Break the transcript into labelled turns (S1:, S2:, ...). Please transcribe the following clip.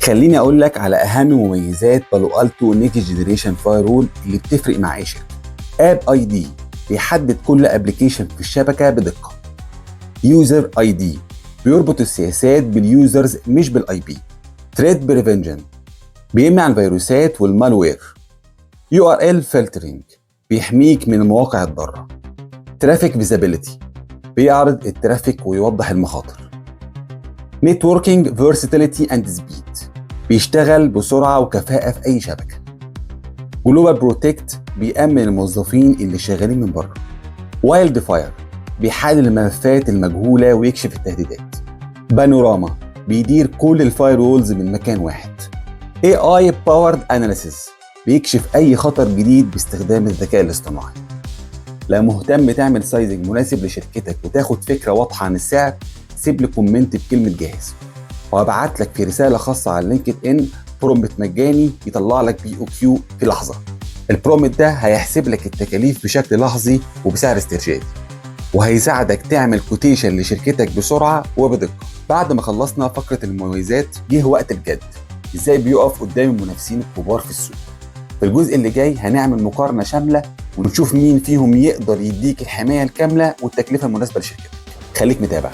S1: خليني اقول لك على اهم مميزات بالو التو نيكست جنريشن فايرول اللي بتفرق مع اي شركه. اب اي دي بيحدد كل ابلكيشن في الشبكه بدقه. يوزر اي دي بيربط السياسات باليوزرز مش بالاي بي. ثريت بريفنشن بيمنع الفيروسات والمالوير. يو ار ال فلترنج بيحميك من المواقع الضاره. ترافيك فيزابيليتي بيعرض الترافيك ويوضح المخاطر. نتوركينج فيرساتيليتي اند سبيد بيشتغل بسرعه وكفاءه في اي شبكه. جلوبال بروتكت بيأمن الموظفين اللي شغالين من بره. وايلد فاير بيحلل الملفات المجهوله ويكشف التهديدات. بانوراما بيدير كل الفاير وولز من مكان واحد. AI Powered Analysis بيكشف اي خطر جديد باستخدام الذكاء الاصطناعي. لو مهتم تعمل سايزنج مناسب لشركتك وتاخد فكره واضحه عن السعر، سيب لي كومنت بكلمه جاهز، وهبعت لك في رساله خاصه على لينكد ان برومبت مجاني يطلع لك BOQ في لحظه. البرومبت ده هيحسب لك التكاليف بشكل لحظي وبسعر استرشادي، وهيساعدك تعمل كوتيشن لشركتك بسرعه وبدقه. بعد ما خلصنا فقره المميزات، جه وقت الجد، ازاي بيقف قدام المنافسين الكبار في السوق. في الجزء اللي جاي هنعمل مقارنه شامله ونشوف مين فيهم يقدر يديك الحمايه الكامله والتكلفه المناسبه لشركتك. خليك متابع.